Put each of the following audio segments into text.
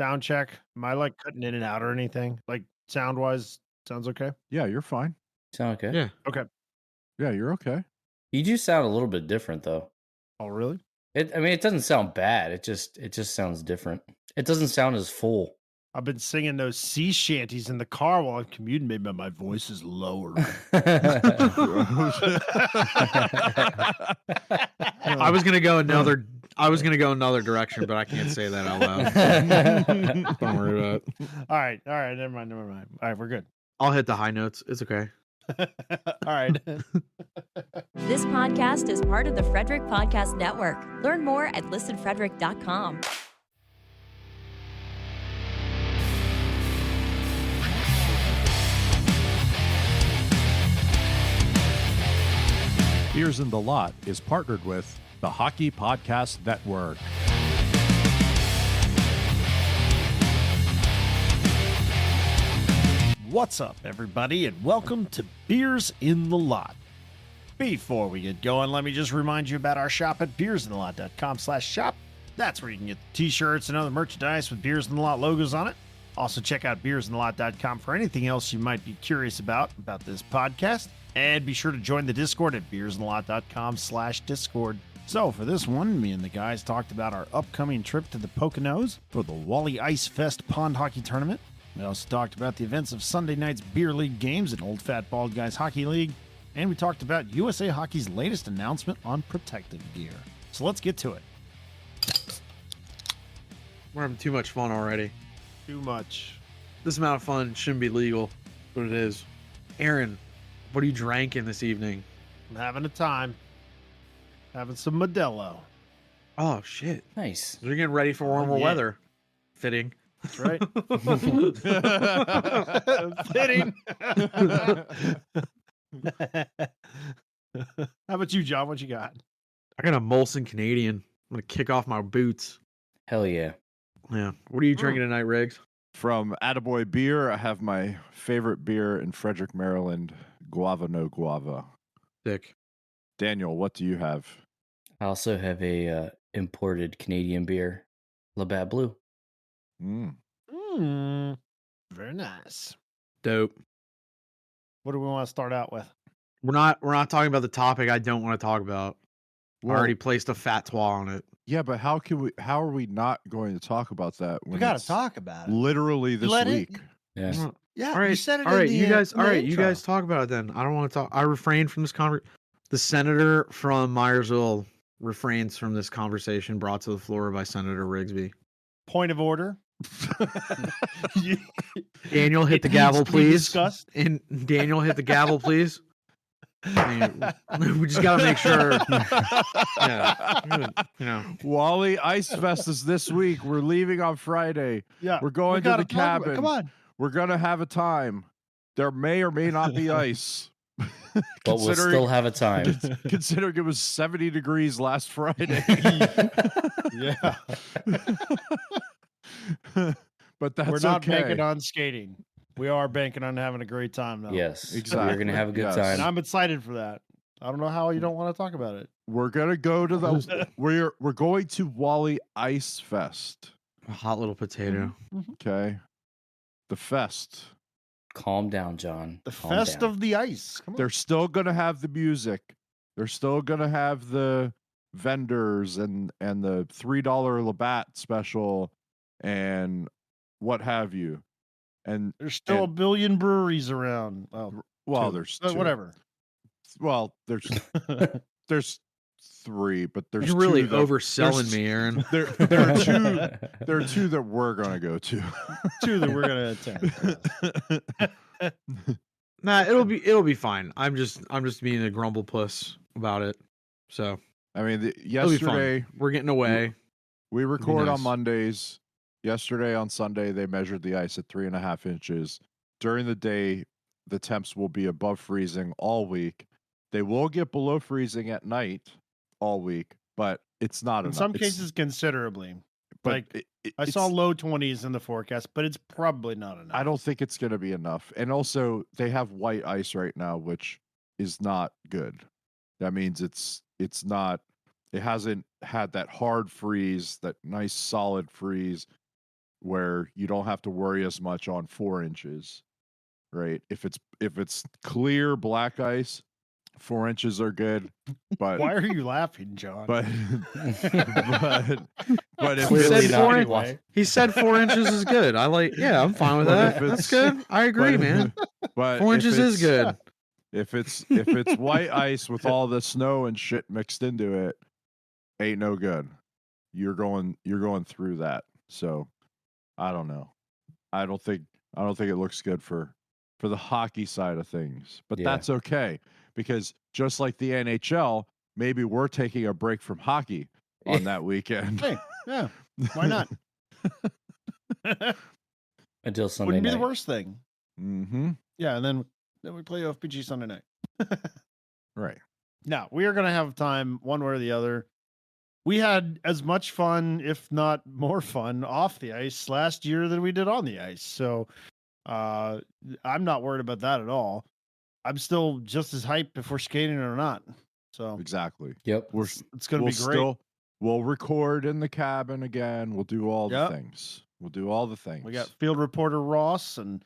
Sound check. Am I like cutting in and out or anything? Like sound wise, sounds okay. Yeah, you're fine. Sound okay? Yeah. Okay. Yeah, you're okay. You do sound a little bit different though. Oh, really? It doesn't sound bad. It just sounds different. It doesn't sound as full. I've been singing those sea shanties in the car while I'm commuting. Maybe my voice is lower. I was gonna go another direction, but I can't say that out loud. Don't worry about it. All right. Never mind. All right, we're good. I'll hit the high notes. It's okay. All right. This podcast is part of the Frederick Podcast Network. Learn more at listenfrederick.com. Beers in the Lot is partnered with the Hockey Podcast Network. What's up, everybody, and welcome to Beers in the Lot. Before we get going, let me just remind you about our shop at beersinthelot.com/shop. That's where you can get the t-shirts and other merchandise with Beers in the Lot logos on it. Also, check out beersinthelot.com for anything else you might be curious about this podcast. And be sure to join the Discord at beersinthelot.com/Discord. So for this one, me and the guys talked about our upcoming trip to the Poconos for the Wally Ice Fest Pond Hockey Tournament. We also talked about the events of Sunday night's Beer League games and Old Fat Bald Guys Hockey League. And we talked about USA Hockey's latest announcement on protective gear. So let's get to it. We're having too much fun already. Too much. This amount of fun shouldn't be legal, but it is. Aaron, what are you drinking this evening? I'm having a time. Having some Modelo. Oh, shit. Nice. You're getting ready for warmer yeah. weather. Fitting. That's right. Fitting. How about you, John? What you got? I got a Molson Canadian. I'm going to kick off my boots. Hell yeah. Yeah. What are you drinking tonight, Riggs? From Attaboy Beer, I have my favorite beer in Frederick, Maryland, Guava No Guava. Sick. Daniel, what do you have? I also have a imported Canadian beer, Labatt Blue. Very nice. Dope. What do we want to start out with? We're not talking about the topic I don't want to talk about. We already placed a fat twat on it. Yeah, but how are we not going to talk about that when We got it's to talk about it. literally this week? Yeah. Yeah, All right, you said it. all right, in you the, guys. in All the right, you intro. guys talk about it then. I don't want to talk. I refrain from this conversation. The senator from Myersville refrains from this conversation brought to the floor by Senator Rigsby. Point of order. Daniel, hit the It gavel, needs to be please. discussed. And Daniel, hit the gavel, please. We just got to make sure. Yeah, Wally Ice Fest is this week. We're leaving on Friday. Yeah, We're going to the cabin. Come on. We're going to have a time. There may or may not be ice. But we'll still have a time. Considering it was 70 degrees last Friday. Yeah. But that's We're not okay. banking on skating. We are banking on having a great time, though. Yes. Exactly. We're going to have a good Yes. And time. I'm excited for that. I don't know how you don't want to talk about it. We're gonna go to the we're going to Wally Ice Fest. a hot little potato. Okay. The fest. Calm down, John. The Calm Fest down. of the Ice. Come on. They're still gonna have the music. They're still gonna have the vendors and the $3 Labatt special and what have you. And There's still a billion breweries around. well, two. there's But two. whatever. Well, there's three, but there's You're really two that- overselling me, Aaron. There are two that we're gonna go to. Two that we're gonna attend. Nah, it'll be fine. I'm just being a grumble puss about it. So I mean, it'll be fun. yesterday We're getting away. we record on nice. Mondays. Yesterday on Sunday, they measured the ice at 3.5 inches. During the day, the temps will be above freezing all week. They will get below freezing at night all week, but it's not In enough. some It's- cases, considerably. but like, I it's- saw low 20s in the forecast, but it's probably not enough. I don't think it's going to be enough. And also, they have white ice right now, which is not good. That means it's not. It hasn't had that hard freeze, that nice solid freeze. where you don't have to worry as much on 4 inches, right? If it's clear black ice, 4 inches are good. But Why are you laughing, John? but but if He Clearly said not 4 anyway. He said 4 inches is good. I'm fine with But that. if That's it's- good. I agree, man. but 4 if inches is it's- good. If it's white ice with all the snow and shit mixed into it, ain't no good. You're going through that. So I don't know. I don't think it looks good for the hockey side of things. But Yeah. that's okay, because just like the NHL, maybe we're taking a break from hockey on that weekend. Hey, yeah, why not? Until Sunday Wouldn't be night. the worst thing. Mm-hmm. Yeah, and then we play OFPG Sunday night. Right. Now, we are going to have time one way or the other. We had as much fun, if not more fun, off the ice last year than we did on the ice. So I'm not worried about that at all. I'm still just as hyped if we're skating or not. So Exactly. Yep. We're it's going to be great. We'll record in the cabin again. We'll do all Yep. the things. We'll do all the things. We got field reporter Ross and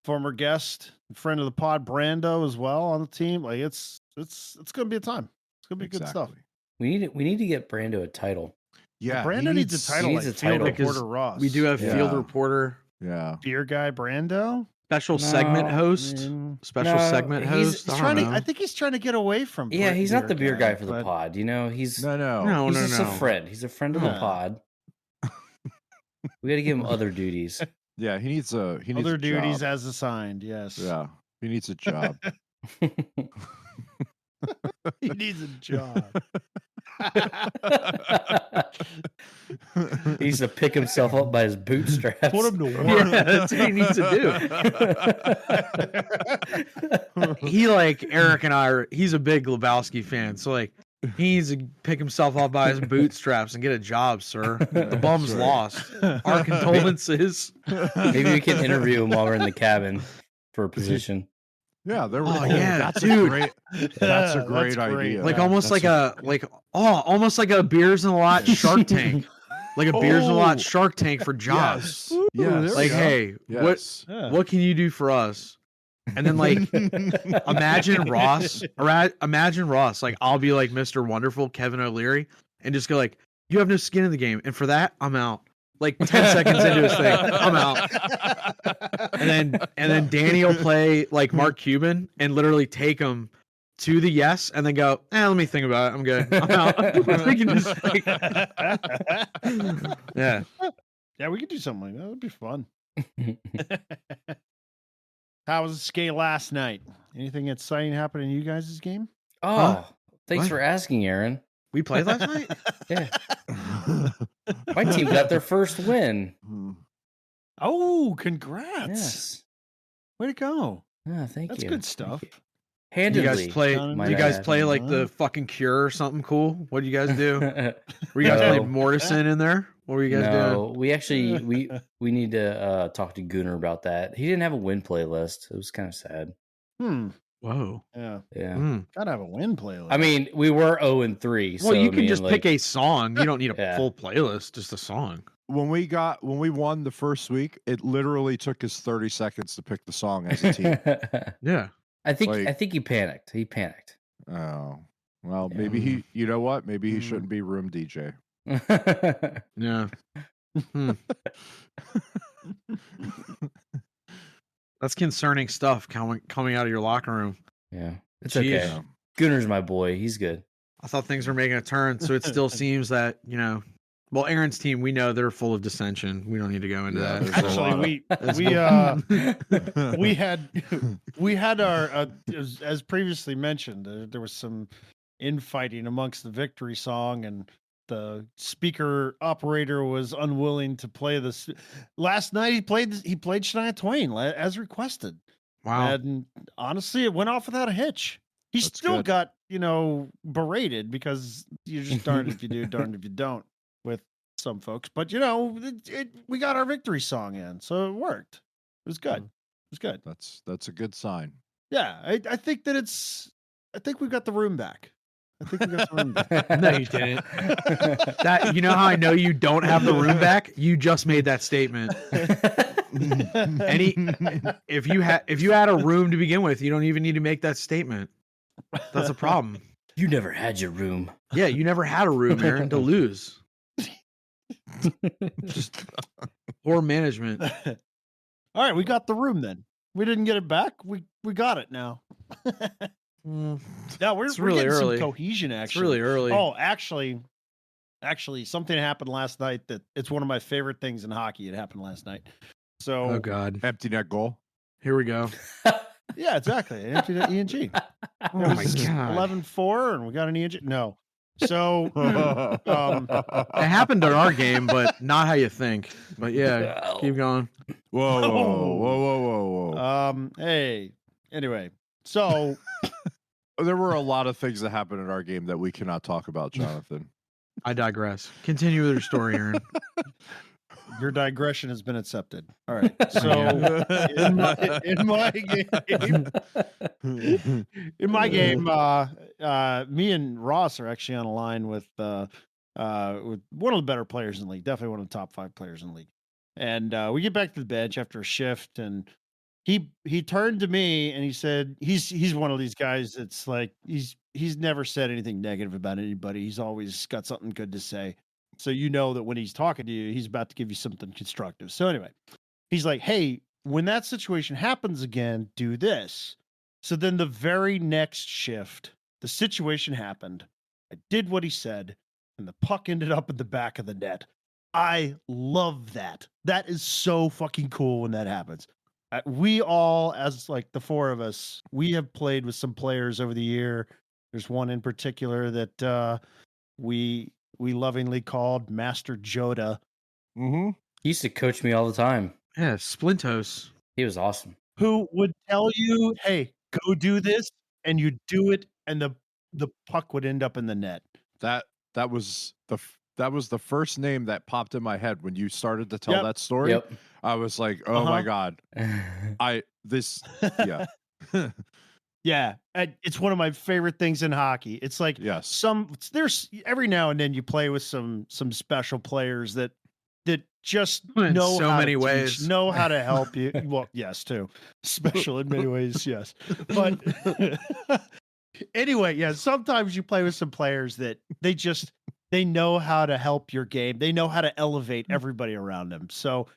former guest, friend of the pod, Brando as well on the team. Like it's going to be a time. It's going to be good stuff. Exactly. We need to get Brando a title. Yeah, Brando needs a title. he Like needs a field title. reporter Because Ross. We do have field Yeah. reporter, Yeah. beer guy Brando. special No, segment host, Mm, special No, segment he's host. He's I trying don't to. know. I think he's trying to get away from. Yeah, he's not the beer guy for the but- pod. You know, he's No. No, he's no, just no. a friend. He's a friend of the Yeah. pod. We got to give him other duties. Yeah, he needs Other a duties job. as assigned. Yes. Yeah, he needs a job. He needs a job. He needs to pick himself up by his bootstraps. Put him to Yeah, work. that's what he needs to do. He like Eric and I are. He's a big Lebowski fan, so like he needs to pick himself up by his bootstraps and get a job, sir. The bum's That's right. lost. Our condolences. Maybe we can interview him while we're in the cabin for a position. Yeah, there we Oh, go. yeah, That's dude. a great. That's a great idea. Like Yeah. almost That's almost like a Beers in a Lot Shark Tank. Like a Beers in a Lot Oh. Shark Tank for jobs. Yes. Yes. Like, hey, Yes. what can you do for us? And then like imagine Ross. Imagine Ross. Like I'll be like Mr. Wonderful, Kevin O'Leary, and just go like, you have no skin in the game, and for that, I'm out. Like 10 seconds into his thing, I'm out. And then Danny will play like Mark Cuban and literally take him to the yes, and then go, let me think about it. I'm good. I'm out. We can just, like, yeah. Yeah, we could do something like that. That'd be fun. How was the skate last night? Anything exciting happen in you guys' game? Oh, thanks What? for asking, Aaron. We played last night. Yeah, my team got their first win. Oh, congrats. Yes. Way to go. Thank That's you. good stuff. Do you Handedly. guys play? Down in Do you my guys bad. play like the fucking Cure or something cool? What do you guys do? Were you guys No. playing Mortison in there? What were you guys No, we actually we need to talk to Gunnar about that. He didn't have a win playlist. It was kind of sad. Hmm. Whoa. Yeah. Yeah. Mm. Gotta have a win playlist. I mean, we were 0-3. Well, so, you I can mean, just like, pick a song. You don't need a Yeah. full playlist, just a song. When we won the first week, it literally took us 30 seconds to pick the song as a team. Yeah. I think Like- he panicked. He panicked. Oh. Well, Yeah. maybe he, you know what? Maybe he Mm. shouldn't be room DJ. Yeah. Hmm. That's concerning stuff coming out of your locker room. Yeah. It's Jeez. okay. Yeah. Gunnar's my boy. He's good. I thought things were making a turn, so it still seems that, well, Aaron's team, we know they're full of dissension. We don't need to go into Yeah, that. there's a lot Actually, we had our as previously mentioned, there was some infighting amongst the victory song, and the speaker operator was unwilling to play this. Last night he played Shania Twain as requested. Wow. And honestly, it went off without a hitch. He That's still good. got, berated because you're just darned if you do, darned if you don't with some folks. But, we got our victory song in, so it worked. It was good. It was good. That's a good sign. Yeah, I think that I think we've got the room back. I think we got the room back. No, you didn't. That you know how I know you don't have the room back? You just made that statement. If you had a room to begin with, you don't even need to make that statement. That's a problem. You never had your room. Yeah, you never had a room, Aaron, to lose. Just poor management. All right, we got the room then. We didn't get it back. We got it now. No, we're really getting early. some cohesion. It's Actually, really early. Oh, actually, something happened last night that it's one of my favorite things in hockey. It happened last night. So, Oh God. Empty net goal. Here we go. yeah, exactly. An empty net ENG. Oh my God. 11-4, and we got an ENG. No, so It happened in our game, but not how you think. But yeah, keep going. Whoa, whoa, whoa, whoa, whoa, whoa. Hey. Anyway, so There were a lot of things that happened in our game that we cannot talk about, Jonathan. I digress. Continue with your story, Aaron. your digression has been accepted. All right. So in my game, me and Ross are actually on a line with one of the better players in the league, definitely one of the top 5 players in the league. And we get back to the bench after a shift, and he turned to me and he said, he's one of these guys that's like he's never said anything negative about anybody. He's always got something good to say. So you know that when he's talking to you, he's about to give you something constructive. So anyway, he's like, hey, when that situation happens again, do this. So then the very next shift, the situation happened. I did what he said, and the puck ended up in the back of the net. I love that. That is so fucking cool when that happens. We all, as like the 4 of us, we have played with some players over the year. There's one in particular that we lovingly called Master Joda. Mm-hmm. He used to coach me all the time. Yeah, Splintos. He was awesome. Who would tell you, hey, go do this, and you do it, and the puck would end up in the net. That was the first name that popped in my head when you started to tell Yep. that story. Yep. I was like, oh my God. Yeah. Yeah, it's one of my favorite things in hockey. It's like Yes. there's every now and then you play with some special players that just In know so how many to ways. teach, know how to help you. Well, yes, too. Special in many ways, yes. But anyway, yeah, sometimes you play with some players that they know how to help your game. They know how to elevate everybody around them. So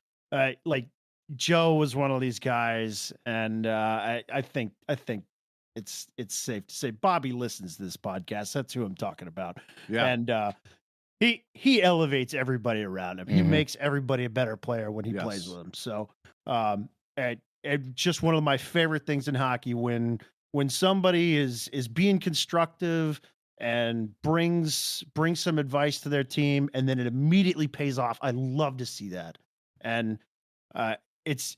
like Joe was one of these guys, and I think it's safe to say Bobby listens to this podcast. That's who I'm talking about. Yeah. And he elevates everybody around him. He Mhm. makes everybody a better player when he plays Yes. with them. So and just one of my favorite things in hockey when somebody is being constructive and brings some advice to their team, and then it immediately pays off. I love to see that. And it's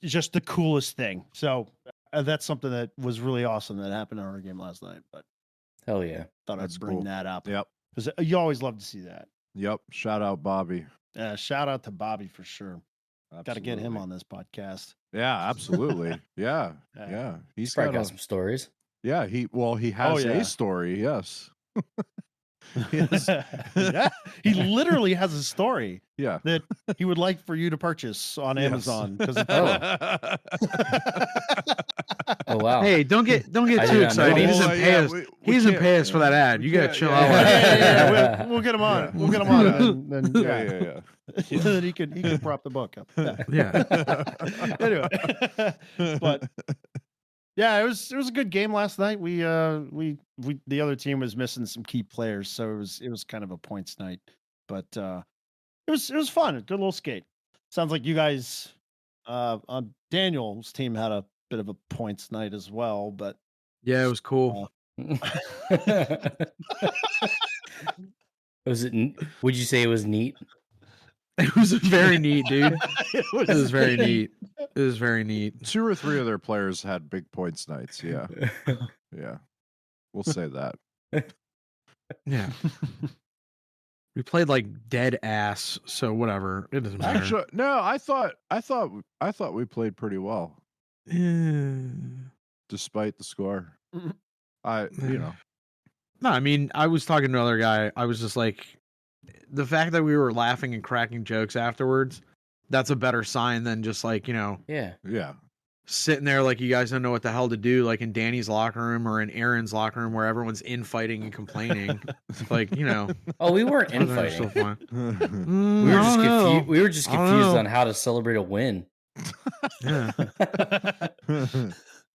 just the coolest thing. So that's something that was really awesome that happened in our game last night. But Hell yeah. thought That's I'd bring cool. that up. Yep. Because you always love to see that. Yep. Shout out Bobby. Shout out to Bobby for sure. Got to get him Absolutely. on this podcast. Yeah, absolutely. Yeah. Yeah. Yeah. He's Probably got got some stories. yeah, he has yeah. a story, yes. Yeah, he literally has a story Yeah. that he would like for you to purchase on Yes. Amazon. Because Oh wow. Hey, don't get I too did not know excited. He that. doesn't pay us. He doesn't pay us for that ad. You gotta chill out. yeah, we'll get him on it. We'll get him on it, and then Yeah. then he can prop the book up. Yeah. Yeah. Anyway, but yeah, it was a good game last night. We the other team was missing some key players, so it was kind of a points night. But it was fun. A good little skate. Sounds like you guys on Daniel's team had a bit of a points night as well. But Yeah, it was cool. Was it? Would you say it was neat? It was very neat, dude. it It was very neat. It was very neat. 2 or 3 of their players had big points nights. Yeah. Yeah. We'll say that. Yeah. We played like dead ass, so whatever. It doesn't matter. Actually, no, I thought we played pretty well Eh, despite the score. Mhm. You know, No, I mean, I was talking to another guy. I was just like, the fact that we were laughing and cracking jokes afterwards, that's a better sign than just like, Yeah. Yeah. sitting there like you guys don't know what the hell to do, like in Danny's locker room or in Aaron's locker room where everyone's infighting and complaining. Like, Oh, we weren't other than still infighting. fun. We were I just don't know. confused. We were just I don't confused know. on how to celebrate a win. Yeah.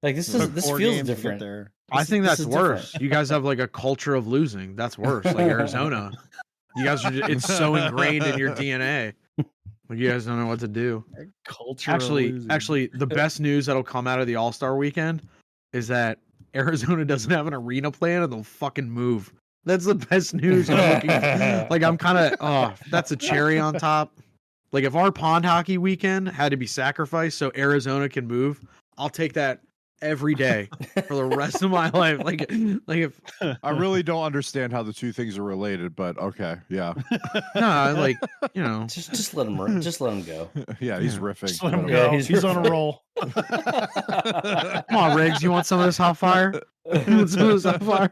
Like this Took feels 4 games to get different. there. I think This that's is worse. different. You guys have like a culture of losing. That's worse. Like Arizona. You guys are it's so ingrained in your DNA. Like you guys don't know what to do. Culture of losing. Actually, the best news that'll come out of the All-Star weekend is that Arizona doesn't have an arena plan and they'll fucking move. That's the best news. I'm looking like I'm kind of that's a cherry on top. Like if our pond hockey weekend had to be sacrificed so Arizona can move, I'll take that every day for the rest of my life. Like if I really don't understand how the two things are related, but okay, yeah. no, like just let him go. Yeah, he's riffing. Just let him whatever. go. Yeah, he's on a roll. come on, Riggs, you want some of this hot fire? You want some of this hot fire?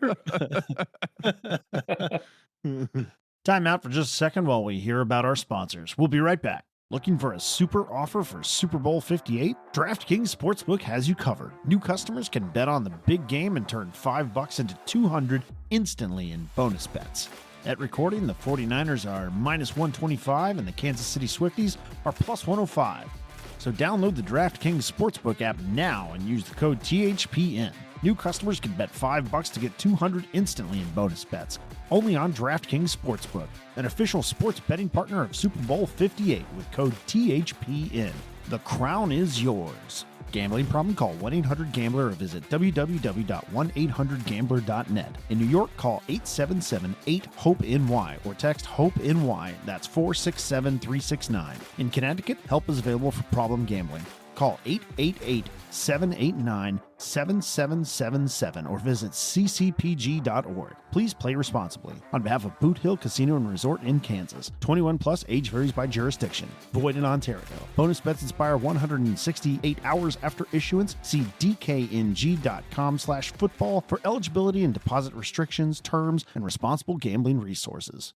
Time out for just a second while we hear about our sponsors. We'll be right back. Looking for a super offer for Super Bowl 58? DraftKings Sportsbook has you covered. New customers can bet on the big game and turn $5 into $200 instantly in bonus bets. At recording, the 49ers are -125 and the Kansas City Swifties are +105. So download the DraftKings Sportsbook app now and use the code THPN. New customers can bet $5 to get $200 instantly in bonus bets. Only on DraftKings Sportsbook, an official sports betting partner of Super Bowl 58 with code THPN. The crown is yours. Gambling problem? Call 1-800-GAMBLER or visit www.1800gambler.net. In New York, call 877-8-HOPE-NY or text HOPE-NY. That's 467-369. In Connecticut, help is available for problem gambling. Call 888-789-7777 or visit ccpg.org. Please play responsibly. On behalf of Boot Hill Casino and Resort in Kansas, 21 plus, age varies by jurisdiction. Void in Ontario. Bonus bets expire 168 hours after issuance. See dkng.com/football for eligibility and deposit restrictions, terms, and responsible gambling resources.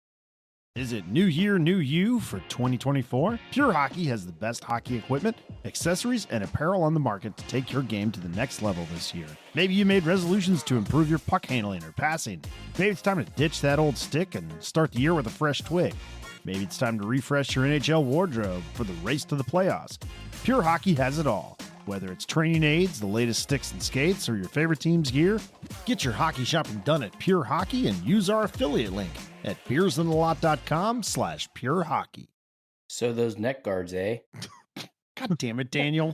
Is it new year, new you for 2024? Pure Hockey has the best hockey equipment, accessories, and apparel on the market to take your game to the next level this year. Maybe you made resolutions to improve your puck handling or passing. Maybe it's time to ditch that old stick and start the year with a fresh twig. Maybe it's time to refresh your NHL wardrobe for the race to the playoffs. Pure Hockey has it all. Whether it's training aids, the latest sticks and skates, or your favorite team's gear, get your hockey shopping done at Pure Hockey and use our affiliate link at beersintheLot.com/Pure Hockey. So those neck guards, eh? God damn it, Daniel.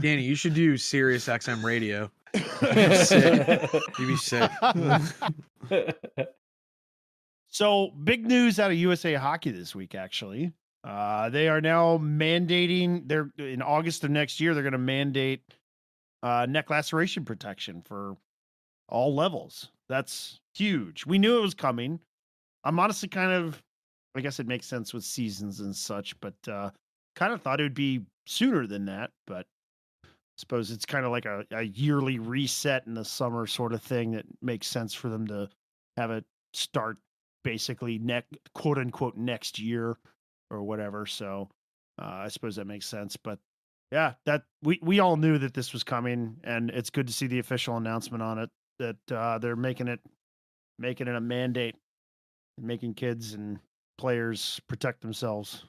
Danny, you should do Sirius XM radio. You'd be sick. So big news out of USA Hockey this week, actually. They are now mandating, they're in August of next year, they're going to mandate neck laceration protection for all levels. That's huge. We knew it was coming. I'm honestly I guess it makes sense with seasons and such, but kind of thought it would be sooner than that. But I suppose it's kind of like a yearly reset in the summer sort of thing that makes sense for them to have it start basically quote unquote next year or whatever. So I suppose that makes sense. But yeah, that we all knew that this was coming, and it's good to see the official announcement on it that they're making it a mandate, and making kids and players protect themselves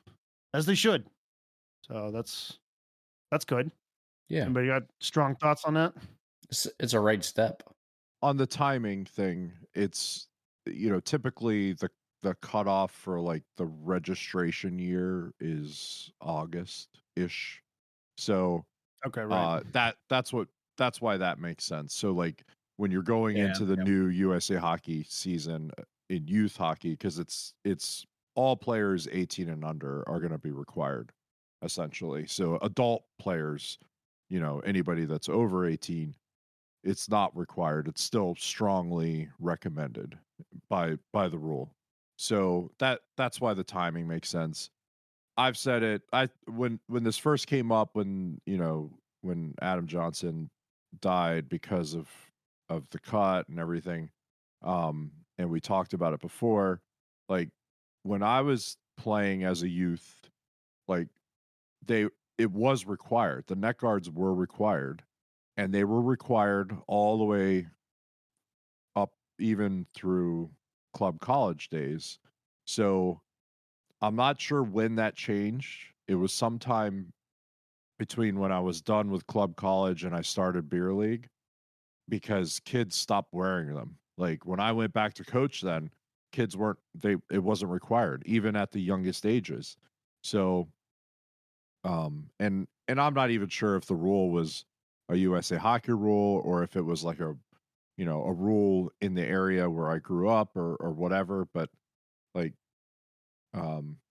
as they should. So that's good. Yeah, Anybody got strong thoughts on that? it's a right step. On the timing thing, it's typically the cutoff for like the registration year is August-ish. So Okay, right. that's why that makes sense. So like when you're going into the new USA Hockey season in youth hockey, because it's all players 18 and under are going to be required essentially. So adult players, anybody that's over 18, it's not required. It's still strongly recommended by the rule. So that's why the timing makes sense. I've said it. When this first came up, when Adam Johnson died because of the cut and everything. And we talked about it before. Like when I was playing as a youth, like it was required. The neck guards were required, and they were required all the way up even through club college days. So I'm not sure when that changed. It was sometime between when I was done with club college and I started beer league, because kids stopped wearing them. Like when I went back to coach, then kids weren't it wasn't required even at the youngest ages. So and I'm not even sure if the rule was a USA Hockey rule or if it was like a a rule in the area where I grew up or whatever, but like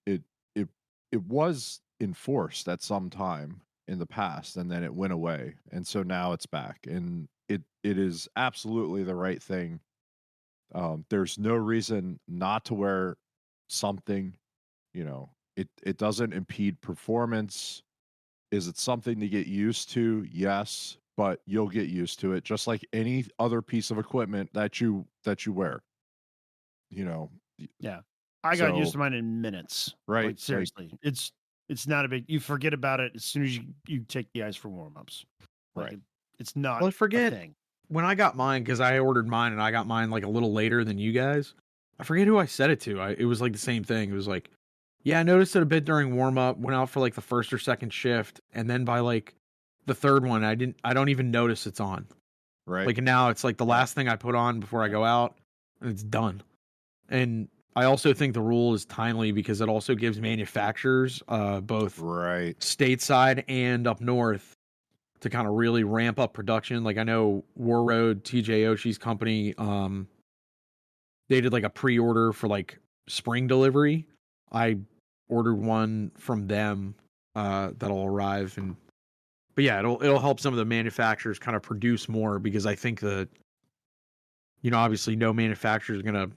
it it it was enforced at some time in the past, and then it went away, and so now it's back, and it is absolutely the right thing. There's no reason not to wear something. It doesn't impede performance. Is it something to get used to? Yes, but you'll get used to it just like any other piece of equipment that you wear. You know, Yeah. I got used So- to mine in minutes. Right, Like like- seriously. It's not a big you forget about it as soon as you take the ice for warm-ups. Like, Right. It's not Well, I a forget thing. when I got mine, because I ordered mine and I got mine like a little later than you guys. I forget who I said it to. It was like the same thing. It was like, yeah, I noticed it a bit during warm up, went out for like the first or second shift, and then by like the third one, I don't even notice it's on. right. Like now it's like the last thing I put on before I go out, and it's done. And I also think the rule is timely because it also gives manufacturers, both right. stateside and up north, to kind of really ramp up production. Like I know War Road, TJ Oshie's company, they did like a pre-order for like spring delivery. I ordered one from them that'll arrive, and but yeah, it'll help some of the manufacturers kind of produce more, because I think that obviously no manufacturer is gonna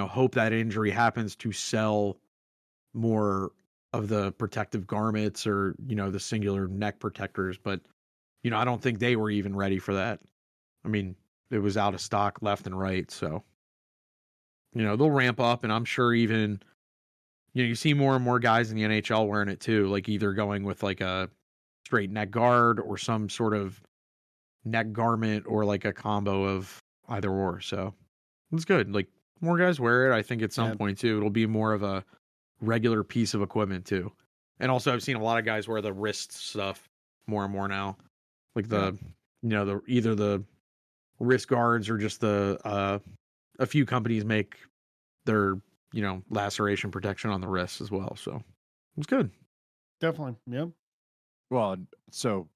hope that injury happens to sell more of the protective garments or the singular neck protectors, but I don't think they were even ready for that. I mean, it was out of stock left and right, so they'll ramp up, and I'm sure even you see more and more guys in the NHL wearing it too, like either going with like a straight neck guard or some sort of neck garment or like a combo of either or. So it's good. Like more guys wear it. I think at some Yeah. point too, it'll be more of a regular piece of equipment too. And also I've seen a lot of guys wear the wrist stuff more and more now. Like the the either the wrist guards or just the a few companies make their laceration protection on the wrists as well. So it's good. Definitely. Yep. Well, so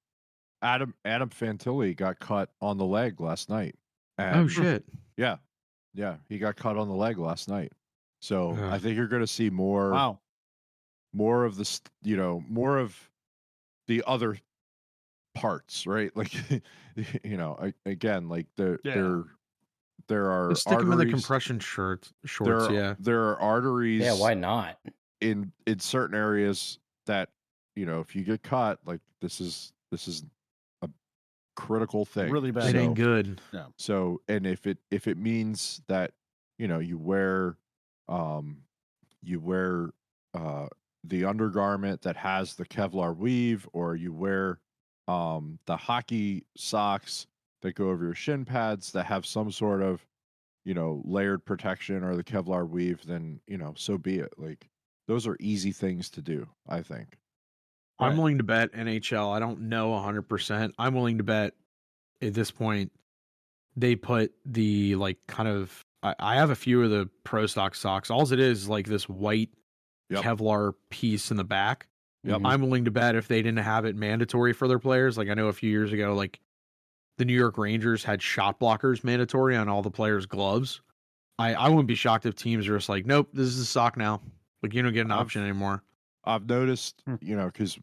Adam Fantilli got cut on the leg last night. And Oh shit. Yeah, he got cut on the leg last night. So Ugh. I think you're going to see more of the more of the other parts, right? Like again, like there are Just stick them in the arteries- compression shorts. there, there are arteries Yeah, why not? in certain areas that if you get caught, like this is a critical thing. Really bad. It So- ain't good. So, and if it means that you wear the undergarment that has the Kevlar weave, or you wear the hockey socks that go over your shin pads that have some sort of layered protection, or the Kevlar weave, then so be it. Like those are easy things to do, I think. I'm Right. willing to bet NHL. I don't know 100%. I'm willing to bet at this point they put the like kind of. I have a few of the Pro Stock socks. All it is like this white Yep. Kevlar piece in the back. Yep. Mhm. I'm willing to bet if they didn't have it mandatory for their players, like I know a few years ago, like the New York Rangers had shot blockers mandatory on all the players' gloves. I wouldn't be shocked if teams are just like, nope, this is a sock now. Like you don't get an I've- option anymore. I've noticed, Hmm. because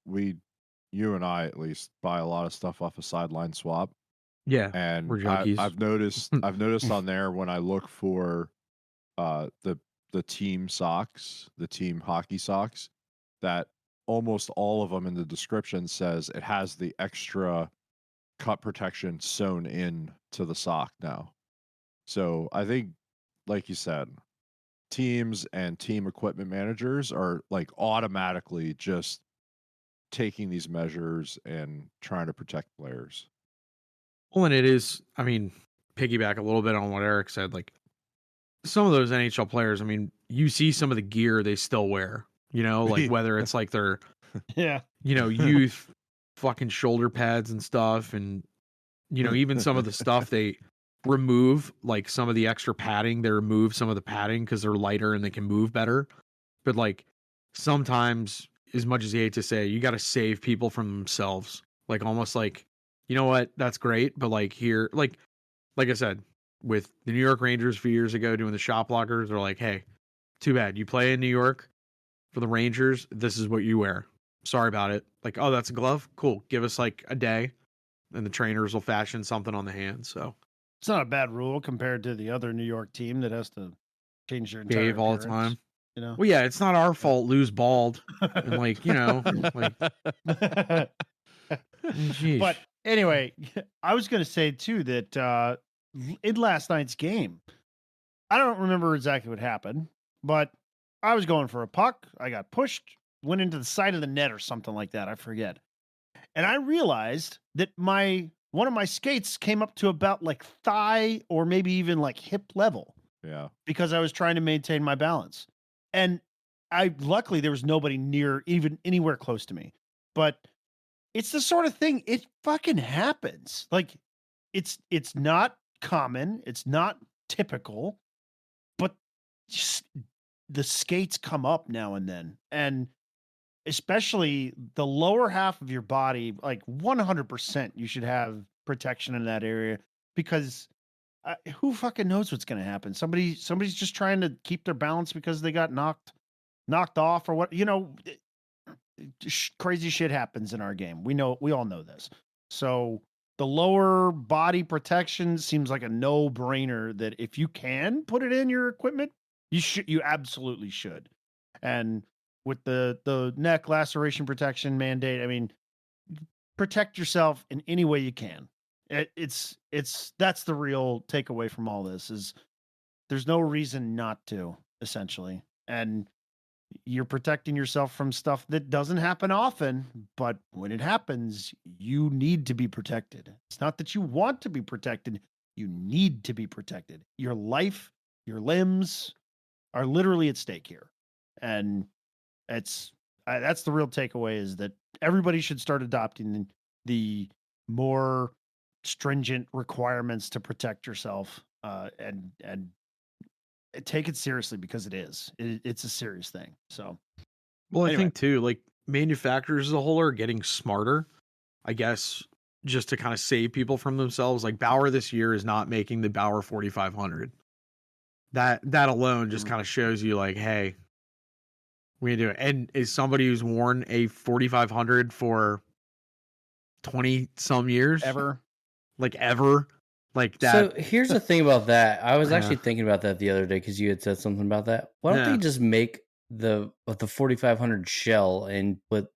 you and I at least buy a lot of stuff off of Sideline Swap, Yeah. and We're junkies. I've noticed on there when I look for the team socks, the team hockey socks, that almost all of them in the description says it has the extra cut protection sewn in to the sock now. So I think, like you said, teams and team equipment managers are like automatically just taking these measures and trying to protect players. Well, and it is, I mean, piggyback a little bit on what Eric said, like some of those NHL players, I mean, you see some of the gear they still wear, you know, like whether it's like their, Yeah. you know, youth fucking shoulder pads and stuff. And, you know, even some of the stuff they remove, like some of the extra padding, they remove some of the padding because they're lighter and they can move better. But like sometimes, as much as you hate to say, you got to save people from themselves. Like almost like, you know what, that's great. But like here, like I said, with the New York Rangers a few years ago doing the shot blockers, they're like, hey, too bad. You play in New York for the Rangers. This is what you wear. Sorry about it. Like, oh, that's a glove? Cool. Give us like a day and the trainers will fashion something on the hand. So It's not a bad rule compared to the other New York team that has to change their entire Dave all the appearance, time. You know? Well, yeah, it's not our fault. Lose bald. And like, you know, like, geez. But anyway, I was going to say too that in last night's game, I don't remember exactly what happened, but I was going for a puck. I got pushed, went into the side of the net or something like that. I forget. And I realized that one of my skates came up to about like thigh or maybe even like hip level. Yeah. Because I was trying to maintain my balance. And luckily there was nobody near, even anywhere close to me. But it's the sort of thing, it fucking happens. Like it's not common, it's not typical, but just the skates come up now and then. And especially the lower half of your body, like 100% you should have protection in that area, because who fucking knows what's going to happen? Somebody's just trying to keep their balance because they got knocked off or what, you know, crazy shit happens in our game. We all know this. So the lower body protection seems like a no-brainer that if you can put it in your equipment, you absolutely should. And with the neck laceration protection mandate, I mean, protect yourself in any way you can. It's that's the real takeaway from all this, is there's no reason not to, essentially. And you're protecting yourself from stuff that doesn't happen often, but when it happens, you need to be protected. It's not that you want to be protected, you need to be protected. Your life, your limbs are literally at stake here. And that's the real takeaway, is that everybody should start adopting the more stringent requirements to protect yourself, and take it seriously, because it's a serious thing. So, well, I anyway. think too, like manufacturers as a whole are getting smarter, I guess, just to kind of save people from themselves. Like Bauer this year is not making the Bauer 4500. That alone just kind of shows you, like, hey, we do it. And is somebody who's worn a 4500 for 20 some years Ever. like that. So here's the thing about that. I was actually thinking about that the other day because you had said something about that. Why don't they just make the 4500 shell and put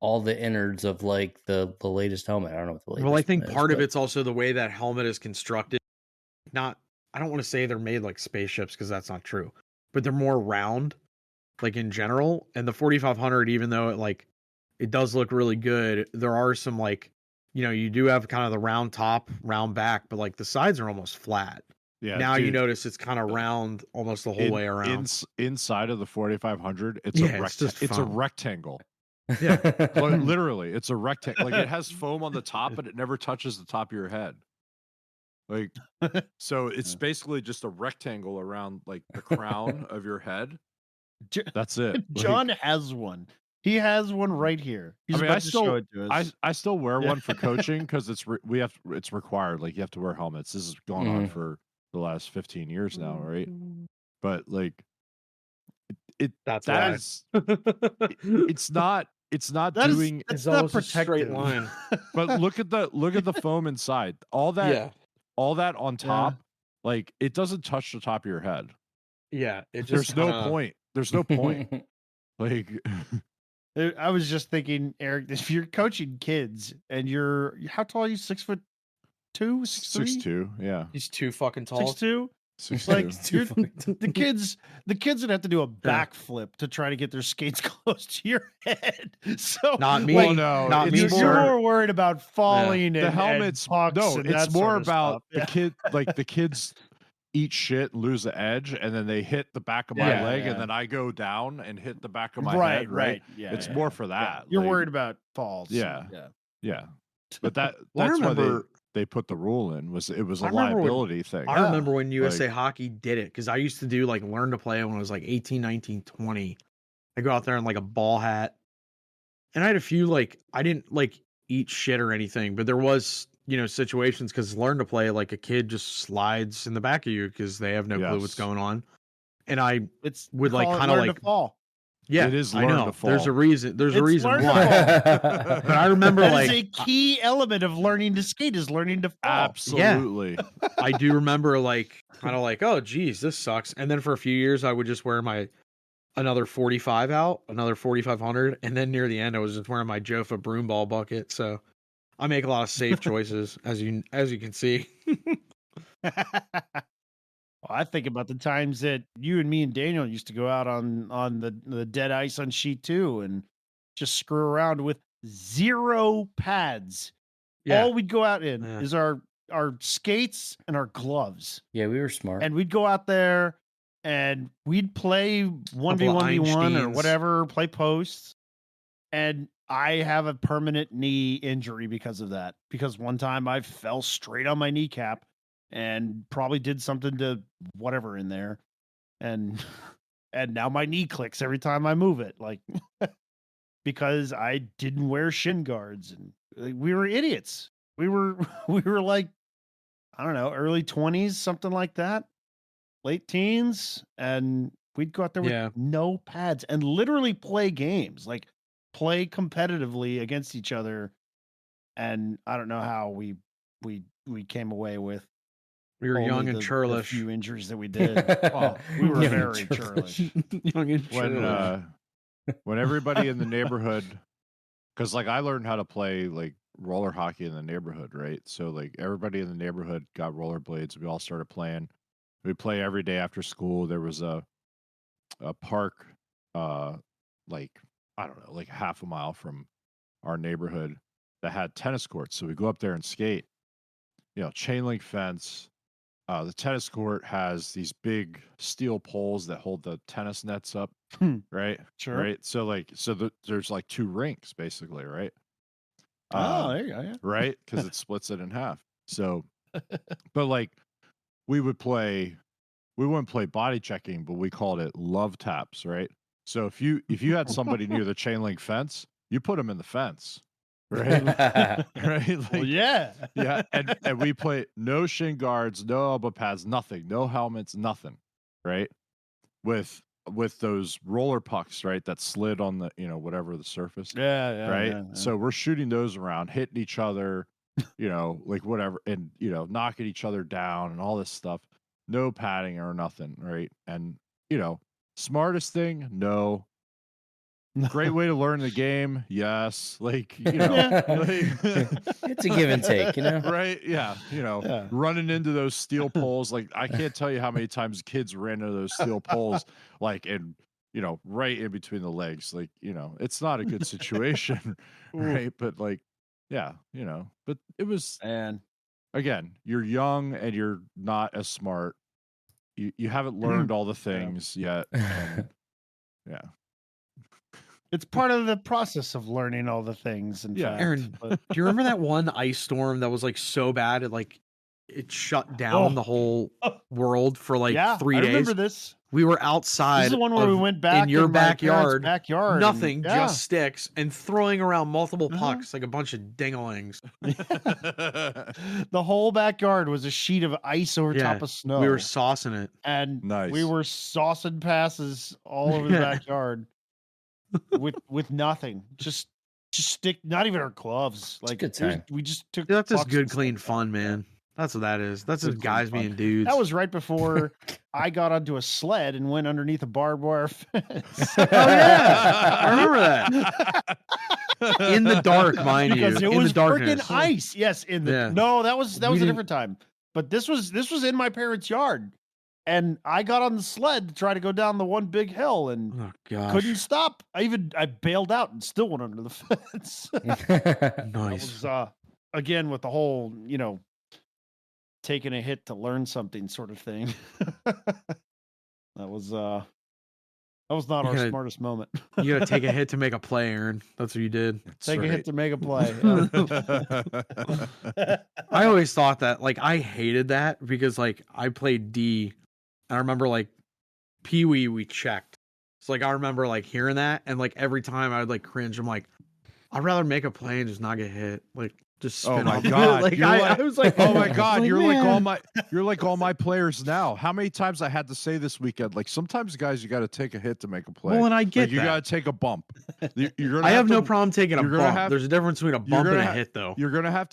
all the innards of like the latest helmet? I don't know what the latest. Well, I think is, part of it's also the way that helmet is constructed. I don't want to say they're made like spaceships, because that's not true, but they're more round, like in general. And the 4500, even though it does look really good, there are some, like, you know, you do have kind of the round top, round back, but like the sides are almost flat. Yeah. Now you notice it's kind of round almost the whole way around. Inside of the 4500, it's a rectangle. Yeah. Literally, it's a rectangle. Like, it has foam on the top, but it never touches the top of your head. Like, so it's basically just a rectangle around like the crown of your head. That's it. John has one. He has one right here. He's I show it to us. I still wear one for coaching, because it's required. Like, you have to wear helmets. This has gone on for the last 15 years now, right? But like, it's not It's not protective. Straight line. But look at the foam inside. All that on top, like, it doesn't touch the top of your head. Yeah, There's no point. There's no point. Like, I was just thinking, Eric, if you're coaching kids and how tall are you? 6'2", 6'3"? 6'2", yeah. He's too fucking tall. 6'2"? 6'2". Like Too fucking tall. the kids would have to do a backflip to try to get their skates close to your head. So Not me. Well, no, Not it's me, you're sir. more worried about falling The and helmets. pucks No, and it's that more sort of about stuff. the kid. Like the kids eat shit, lose the edge, and then they hit the back of my Yeah, leg, yeah. and then I go down and hit the back of my Right, head. Right. Yeah, It's yeah, more yeah. for Yeah. that. You're like, worried about falls. Yeah. Yeah. Yeah. But that's Well, I why remember- they put the rule in. It was a I remember when- liability thing. I remember when USA Like- Hockey did it because I used to do like learn to play when I was like 18, 19, 20. I go out there in like a ball hat. And I had a few like I didn't like eat shit or anything, but there was, situations because learn to play like a kid just slides in the back of you because they have no clue what's Yes. going on. And I It's Would, we like, call it kinda learn like- to fall. yeah, It is I learn know. to There's a fall. reason. There's a It's reason learn to why. fall. But I remember That like is a key element of learning to skate is learning to fall. Absolutely. I do remember like kind of like, oh geez, this sucks. And then for a few years I would just wear my another 45 out, another 4500, and then near the end I was just wearing my Jofa broom ball bucket. So I make a lot of safe choices as you can see. Well, I think about the times that you and me and Daniel used to go out on the dead ice on sheet 2 and just screw around with 0 pads. Yeah. All we'd go out in Yeah. is our skates and our gloves. Yeah, we were smart. And we'd go out there and we'd play 1v1v1 or Einsteins. whatever, play posts. And I have a permanent knee injury because of that. Because one time I fell straight on my kneecap and probably did something to whatever in there. And now my knee clicks every time I move it. Like because I didn't wear shin guards and we were idiots. We were like, I don't know, early 20s, something like that. Late teens, and we'd go out there with Yeah. no pads and literally play games, like play competitively against each other. And I don't know how we came away with We were only young and the churlish. few injuries that we did. Well, we were Young very and churlish. Young and when churlish. when everybody in the neighborhood, because like I learned how to play like roller hockey in the neighborhood, right? So like everybody in the neighborhood got rollerblades. We all started playing. We play every day after school. There was a park, like I don't know, like half a mile from our neighborhood that had tennis courts. So we go up there and skate. Chain link fence. The tennis court has these big steel poles that hold the tennis nets up, right? Sure. Right. So there's like 2 rinks basically, right? Oh, there you go. Yeah. Right, because it splits it in half. So, but like we wouldn't play body checking, but we called it love taps, right? So if you had somebody near the chain link fence, you put them in the fence, right? Right? Like, Well, yeah. yeah, and we play no shin guards, no elbow pads, nothing, no helmets, nothing, right? With those roller pucks, right, that slid on the whatever the surface, Yeah. right? Yeah. So we're shooting those around, hitting each other, like whatever, and knocking each other down and all this stuff. No padding or nothing, right? And smartest thing, no. Great way to learn the game, yes. Like Yeah. It's a give and take, right? Yeah, Yeah. running into those steel poles. Like I can't tell you how many times kids ran into those steel poles, like and right in between the legs. Like it's not a good situation, right? But like, yeah, But it was And again, you're young and you're not as smart. You haven't learned all the things yet. And, yeah. it's part of the process of learning all the things. In Yeah. fact. Aaron, But- do you remember that one ice storm that was like so bad it shut down Oh. the whole world for like yeah, 3 I days? remember this. We were outside. This is the one where we of- went back in your my parents' backyard. backyard. and- Nothing, yeah. just sticks, and throwing around multiple Uh-huh. pucks like a bunch of dinglings. The whole backyard was a sheet of ice over Yeah, top of snow. We were saucing it. and Nice. we were saucing passes all over the Yeah. backyard with nothing. Just stick. Not even our gloves. a Like good it was- time. we just took. That's just pucks good, and clean stuff. fun, man. That's what that is. That's just It's guys fun. being dudes. That was right before I got onto a sled and went underneath a barbed wire fence. Oh yeah, I remember that. In the dark, mind you. Because it in was the darkness. freaking ice. Yes, in the Yeah. no, that was We a didn't- different time. But this was in my parents' yard, and I got on the sled to try to go down the one big hill and Oh gosh. couldn't stop. I bailed out and still went under the fence. That Nice. was again with the whole taking a hit to learn something sort of thing. That was not You our gotta- smartest moment. You gotta take a hit to make a play, Aaron. That's what you did. Take a hit to make a play. I always thought that, like, I hated that because, like, I played D. I remember, like, Pee Wee, we checked. So, like, I remember, like, hearing that, and, like, every time I would, like, cringe. I'm like, I'd rather make a play and just not get hit. Like, just spin Oh my off. God, Like, you're I like- was like, Oh my God, like, you're like all man. all my players now. How many times I had to say this weekend? Like sometimes, guys, you got to take a hit to make a play. Well, and I Like, get you that. got to take a bump. You're gonna I have no to- problem taking a you're gonna bump. have- There's a difference between a you're bump and gonna a ha- hit, though. You're gonna have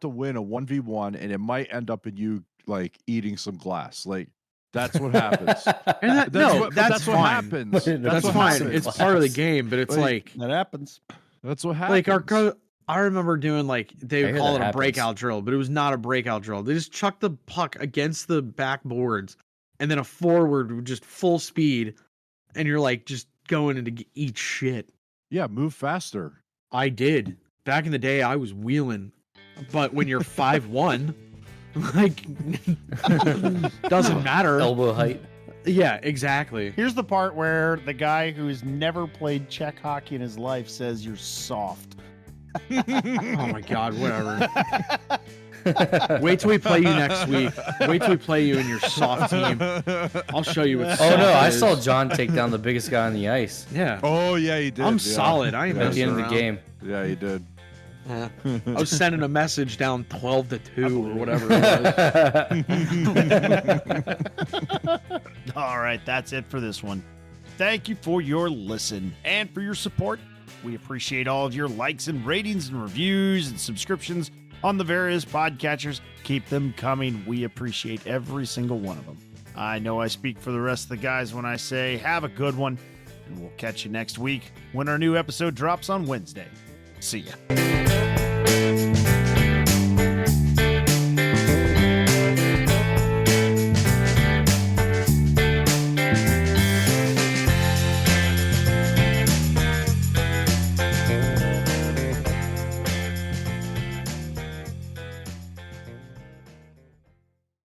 to win a 1v1, and it might end up in you like eating some glass. Like that's what happens. And that, That's no, what, but that's that's what fine. happens. That's what fine. happens. It's part of the game, but it's like That happens. That's what happens. like I remember doing like they I would hear call that it a happens. breakout drill, but it was not a breakout drill. They just chucked the puck against the backboards, and then a forward would just full speed, and you're like just going into eat shit. Yeah, move faster. I did back in the day. I was wheeling, but when you're 5'1", like doesn't matter. Elbow height. Yeah, exactly. Here's the part where the guy who's never played check hockey in his life says you're soft. Oh my god, whatever. Wait till we play you next week. Wait till we play you in your soft team. I'll show you what. Oh soft no, I is. saw John take down the biggest guy on the ice Yeah, Oh yeah, he did. I'm yeah. solid. I ain't Yeah. at the end of the messing game. Yeah, he did. around. I was sending a message down 12-2 or whatever it was. All right, that's it for this one. Thank you for your listen and for your support. We appreciate all of your likes and ratings and reviews and subscriptions on the various podcatchers. Keep them coming. We appreciate every single one of them. I know I speak for the rest of the guys when I say have a good one, and we'll catch you next week when our new episode drops on Wednesday. See ya.